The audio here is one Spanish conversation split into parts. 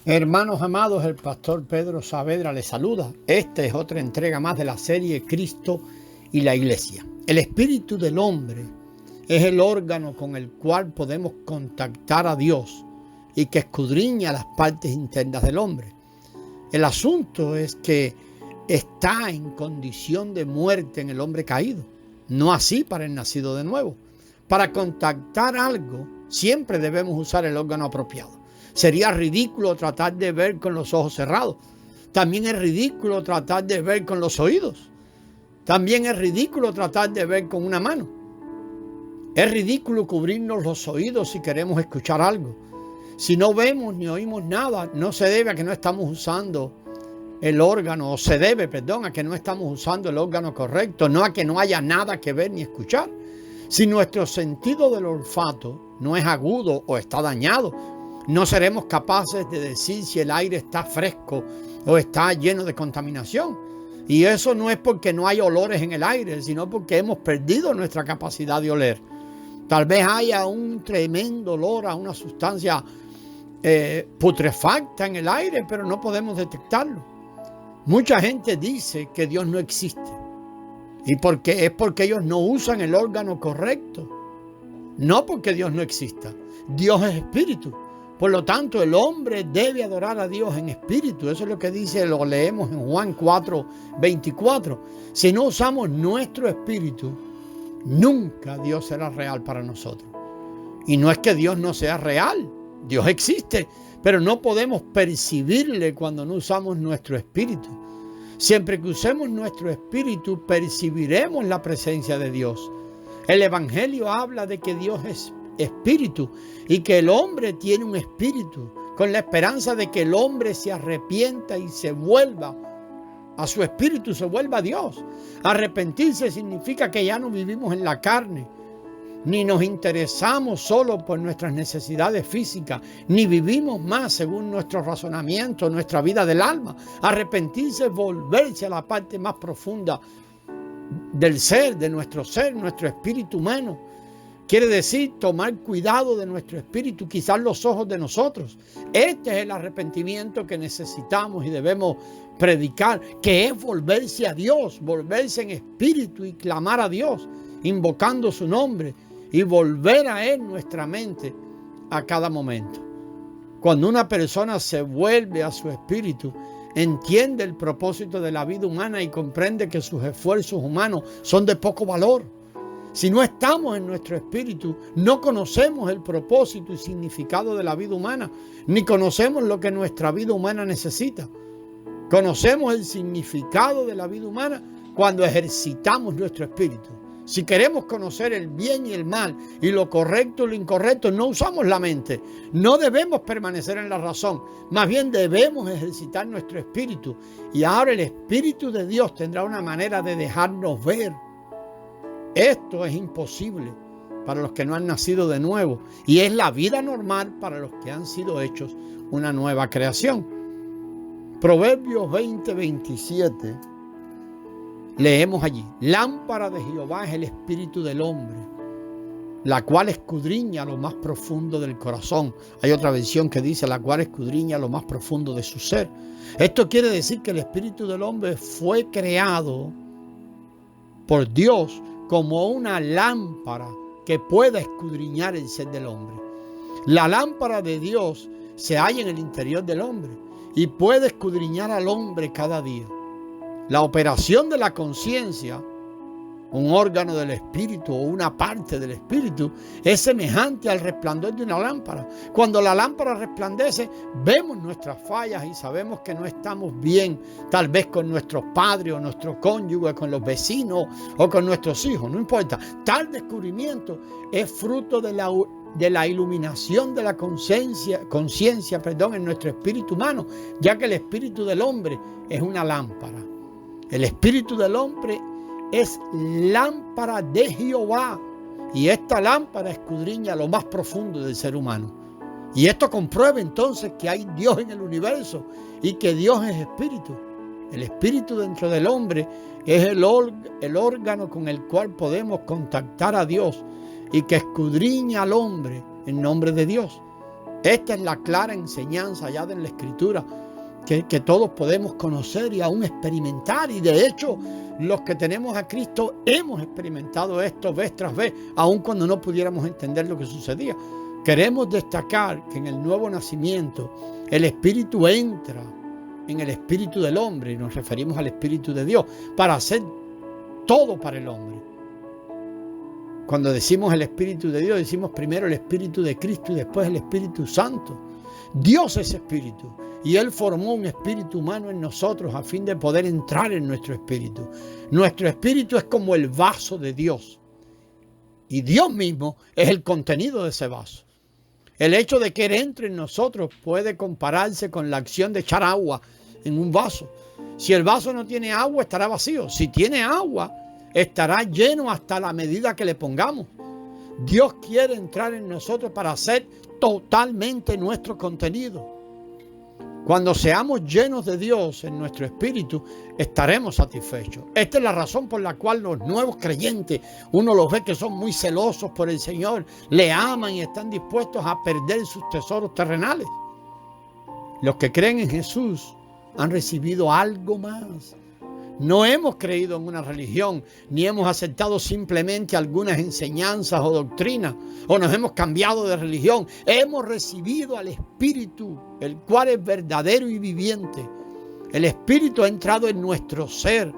Hermanos amados, el pastor Pedro Saavedra les saluda. Esta es otra entrega más de la serie Cristo y la Iglesia. El espíritu del hombre es el órgano con el cual podemos contactar a Dios y que escudriña las partes internas del hombre. El asunto es que está en condición de muerte en el hombre caído, no así para el nacido de nuevo. Para contactar algo siempre debemos usar el órgano apropiado. Sería ridículo tratar de ver con los ojos cerrados. También es ridículo tratar de ver con los oídos. También es ridículo tratar de ver con una mano. Es ridículo cubrirnos los oídos si queremos escuchar algo. Si no vemos ni oímos nada, no se debe a que no estamos usando el órgano, o se debe, perdón, a que no estamos usando el órgano correcto, no a que no haya nada que ver ni escuchar. Si nuestro sentido del olfato no es agudo o está dañado, no seremos capaces de decir si el aire está fresco o está lleno de contaminación. Y eso no es porque no hay olores en el aire, sino porque hemos perdido nuestra capacidad de oler. Tal vez haya un tremendo olor a una sustancia putrefacta en el aire, pero no podemos detectarlo. Mucha gente dice que Dios no existe. ¿Y por qué? Es porque ellos no usan el órgano correcto. No porque Dios no exista. Dios es espíritu. Por lo tanto, el hombre debe adorar a Dios en espíritu. Eso es lo que dice, lo leemos en Juan 4:24. Si no usamos nuestro espíritu, nunca Dios será real para nosotros. Y no es que Dios no sea real. Dios existe, pero no podemos percibirle cuando no usamos nuestro espíritu. Siempre que usemos nuestro espíritu, percibiremos la presencia de Dios. El Evangelio habla de que Dios es espíritu y que el hombre tiene un espíritu con la esperanza de que el hombre se arrepienta y se vuelva a su espíritu, se vuelva a Dios. Arrepentirse significa que ya no vivimos en la carne, ni nos interesamos solo por nuestras necesidades físicas, ni vivimos más según nuestro razonamiento, nuestra vida del alma. Arrepentirse es volverse a la parte más profunda del ser, de nuestro espíritu humano. Quiere decir tomar cuidado de nuestro espíritu, quizás los ojos de nosotros. Este es el arrepentimiento que necesitamos y debemos predicar, que es volverse a Dios, volverse en espíritu y clamar a Dios, invocando su nombre y volver a Él nuestra mente a cada momento. Cuando una persona se vuelve a su espíritu, entiende el propósito de la vida humana y comprende que sus esfuerzos humanos son de poco valor. Si no estamos en nuestro espíritu, no conocemos el propósito y significado de la vida humana, ni conocemos lo que nuestra vida humana necesita. Conocemos el significado de la vida humana cuando ejercitamos nuestro espíritu. Si queremos conocer el bien y el mal y lo correcto y lo incorrecto, no usamos la mente. No debemos permanecer en la razón, más bien debemos ejercitar nuestro espíritu. Y ahora el Espíritu de Dios tendrá una manera de dejarnos ver. Esto es imposible para los que no han nacido de nuevo y es la vida normal para los que han sido hechos una nueva creación. Proverbios 20:27 leemos allí: lámpara de Jehová es el espíritu del hombre, la cual escudriña lo más profundo del corazón. Hay otra versión que dice la cual escudriña lo más profundo de su ser. Esto quiere decir que el espíritu del hombre fue creado por Dios como una lámpara que pueda escudriñar el ser del hombre. La lámpara de Dios se halla en el interior del hombre y puede escudriñar al hombre cada día. La operación de la conciencia, un órgano del espíritu o una parte del espíritu, es semejante al resplandor de una lámpara. Cuando la lámpara resplandece, vemos nuestras fallas y sabemos que no estamos bien, tal vez con nuestros padres o nuestro cónyuge, con los vecinos o con nuestros hijos, no importa. Tal descubrimiento es fruto de la iluminación de la conciencia en nuestro espíritu humano, ya que el espíritu del hombre es una lámpara. El espíritu del hombre es lámpara de Jehová y esta lámpara escudriña lo más profundo del ser humano. Y esto comprueba entonces que hay Dios en el universo y que Dios es espíritu. El espíritu dentro del hombre es el órgano con el cual podemos contactar a Dios y que escudriña al hombre en nombre de Dios. Esta es la clara enseñanza ya de la Escritura que todos podemos conocer y aún experimentar. Y de hecho, los que tenemos a Cristo hemos experimentado esto vez tras vez, aun cuando no pudiéramos entender lo que sucedía. Queremos destacar que en el nuevo nacimiento el Espíritu entra en el espíritu del hombre, y nos referimos al Espíritu de Dios, para hacer todo para el hombre. Cuando decimos el Espíritu de Dios, decimos primero el Espíritu de Cristo y después el Espíritu Santo. Dios es Espíritu y Él formó un espíritu humano en nosotros a fin de poder entrar en nuestro espíritu. Nuestro espíritu es como el vaso de Dios y Dios mismo es el contenido de ese vaso. El hecho de que Él entre en nosotros puede compararse con la acción de echar agua en un vaso. Si el vaso no tiene agua, estará vacío. Si tiene agua, estará lleno hasta la medida que le pongamos. Dios quiere entrar en nosotros para hacer totalmente nuestro contenido. Cuando seamos llenos de Dios en nuestro espíritu, estaremos satisfechos. Esta es la razón por la cual los nuevos creyentes, uno los ve que son muy celosos por el Señor, le aman y están dispuestos a perder sus tesoros terrenales. Los que creen en Jesús han recibido algo más. No hemos creído en una religión, ni hemos aceptado simplemente algunas enseñanzas o doctrinas, o nos hemos cambiado de religión. Hemos recibido al Espíritu, el cual es verdadero y viviente. El Espíritu ha entrado en nuestro ser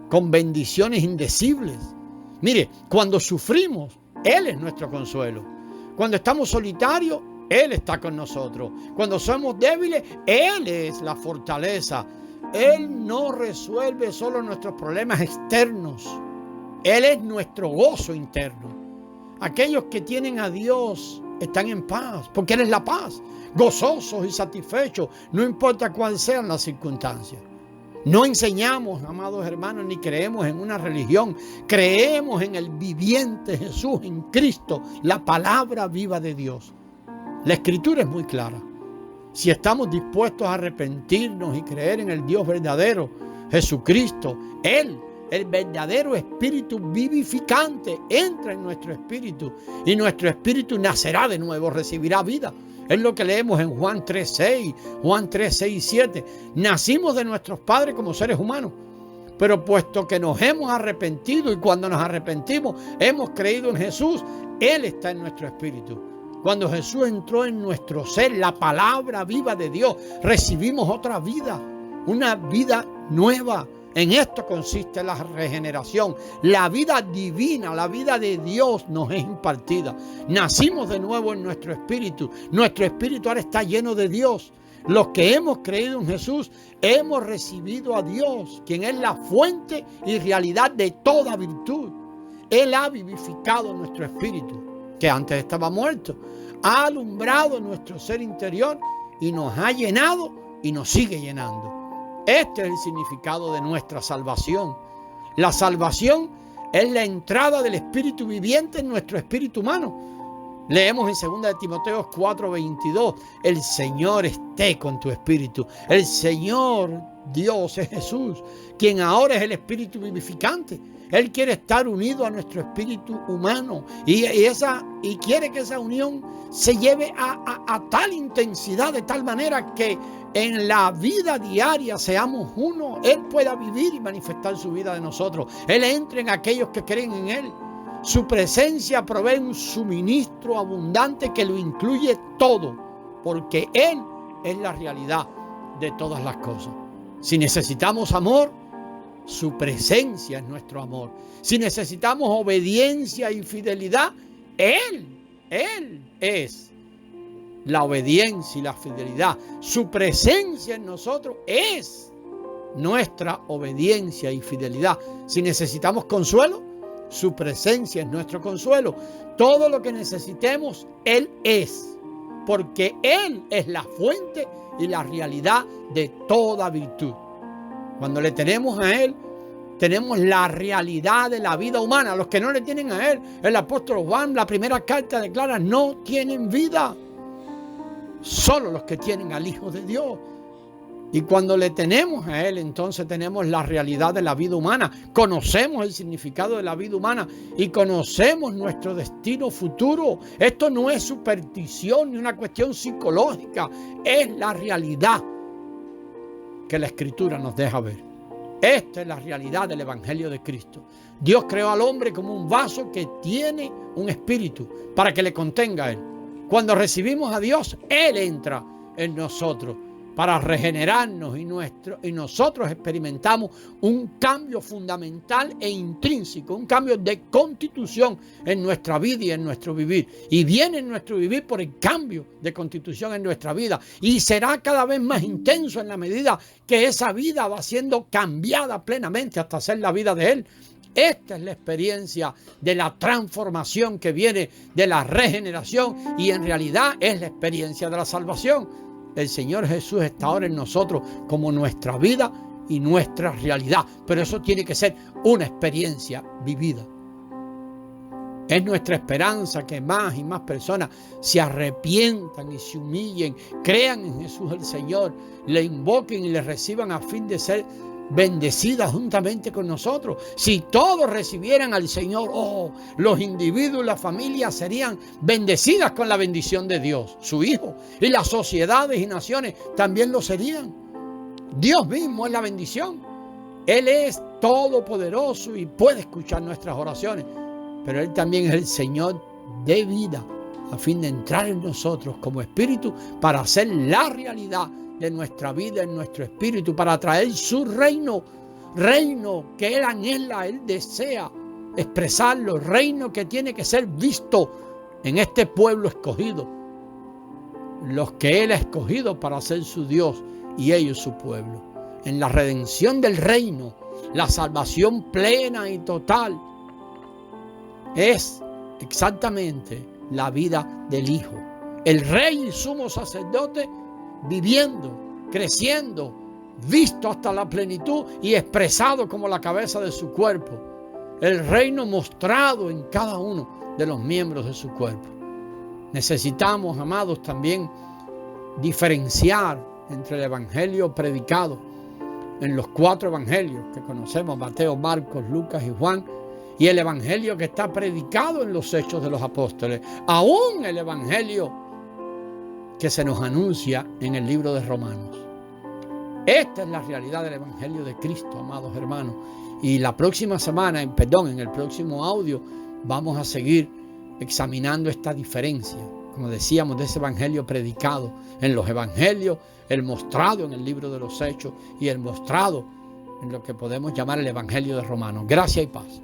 con bendiciones indecibles. Mire, cuando sufrimos, Él es nuestro consuelo. Cuando estamos solitarios, Él está con nosotros. Cuando somos débiles, Él es la fortaleza. Él no resuelve solo nuestros problemas externos. Él es nuestro gozo interno. Aquellos que tienen a Dios están en paz, porque Él es la paz, gozosos y satisfechos, no importa cuáles sean las circunstancias. No enseñamos, amados hermanos, ni creemos en una religión. Creemos en el viviente Jesús, en Cristo, la palabra viva de Dios. La Escritura es muy clara. Si estamos dispuestos a arrepentirnos y creer en el Dios verdadero, Jesucristo, Él, el verdadero Espíritu vivificante, entra en nuestro espíritu y nuestro espíritu nacerá de nuevo, recibirá vida. Es lo que leemos en Juan 3:6, Juan 3:6-7. Nacimos de nuestros padres como seres humanos, pero puesto que nos hemos arrepentido y cuando nos arrepentimos hemos creído en Jesús, Él está en nuestro espíritu. Cuando Jesús entró en nuestro ser, la palabra viva de Dios, recibimos otra vida, una vida nueva. En esto consiste la regeneración. La vida divina, la vida de Dios nos es impartida. Nacimos de nuevo en nuestro espíritu. Nuestro espíritu ahora está lleno de Dios. Los que hemos creído en Jesús, hemos recibido a Dios, quien es la fuente y realidad de toda virtud. Él ha vivificado nuestro espíritu, que antes estaba muerto, ha alumbrado nuestro ser interior y nos ha llenado y nos sigue llenando. Este es el significado de nuestra salvación. La salvación es la entrada del Espíritu viviente en nuestro espíritu humano. Leemos en 2 de Timoteo 4:22, el Señor esté con tu espíritu. El Señor Dios es Jesús, quien ahora es el Espíritu vivificante. Él quiere estar unido a nuestro espíritu humano y quiere que esa unión se lleve a tal intensidad, de tal manera que en la vida diaria seamos uno. Él pueda vivir y manifestar su vida de nosotros. Él entre en aquellos que creen en Él. Su presencia provee un suministro abundante que lo incluye todo, porque Él es la realidad de todas las cosas. Si necesitamos amor, su presencia es nuestro amor. Si necesitamos obediencia y fidelidad, Él es la obediencia y la fidelidad. Su presencia en nosotros es nuestra obediencia y fidelidad. Si necesitamos consuelo, su presencia es nuestro consuelo. Todo lo que necesitemos, Él es, porque Él es la fuente y la realidad de toda virtud. Cuando le tenemos a Él, tenemos la realidad de la vida humana. Los que no le tienen a Él, el apóstol Juan, la primera carta declara, no tienen vida. Solo los que tienen al Hijo de Dios. Y cuando le tenemos a Él, entonces tenemos la realidad de la vida humana. Conocemos el significado de la vida humana y conocemos nuestro destino futuro. Esto no es superstición ni una cuestión psicológica. Es la realidad que la Escritura nos deja ver. Esta es la realidad del Evangelio de Cristo. Dios creó al hombre como un vaso que tiene un espíritu para que le contenga a Él. Cuando recibimos a Dios, Él entra en nosotros para regenerarnos y nosotros experimentamos un cambio fundamental e intrínseco, un cambio de constitución en nuestra vida y en nuestro vivir. Y viene en nuestro vivir por el cambio de constitución en nuestra vida. Y será cada vez más intenso en la medida que esa vida va siendo cambiada plenamente hasta ser la vida de Él. Esta es la experiencia de la transformación que viene de la regeneración y en realidad es la experiencia de la salvación. El Señor Jesús está ahora en nosotros como nuestra vida y nuestra realidad. Pero eso tiene que ser una experiencia vivida. Es nuestra esperanza que más y más personas se arrepientan y se humillen, crean en Jesús el Señor, le invoquen y le reciban a fin de ser bendecidas juntamente con nosotros. Si todos recibieran al Señor, los individuos y las familias serían bendecidas con la bendición de Dios, su Hijo, y las sociedades y naciones también lo serían. Dios mismo es la bendición. Él es todopoderoso y puede escuchar nuestras oraciones, pero Él también es el Señor de vida, a fin de entrar en nosotros como espíritu para hacer la realidad de nuestra vida, en nuestro espíritu, para traer su reino que Él anhela, Él desea expresarlo, reino que tiene que ser visto en este pueblo escogido, los que Él ha escogido para ser su Dios y ellos su pueblo. En la redención del reino, la salvación plena y total es exactamente la vida del Hijo, el Rey y sumo sacerdote, viviendo, creciendo, visto hasta la plenitud y expresado como la cabeza de su cuerpo. El reino mostrado en cada uno de los miembros de su cuerpo. Necesitamos, amados, también diferenciar entre el evangelio predicado en los 4 evangelios que conocemos, Mateo, Marcos, Lucas y Juan, y el evangelio que está predicado en los Hechos de los Apóstoles, aún el evangelio que se nos anuncia en el libro de Romanos. Esta es la realidad del Evangelio de Cristo, amados hermanos. Y la próxima semana, en el próximo audio, vamos a seguir examinando esta diferencia, como decíamos, de ese Evangelio predicado en los Evangelios, el mostrado en el libro de los Hechos y el mostrado en lo que podemos llamar el Evangelio de Romanos. Gracia y paz.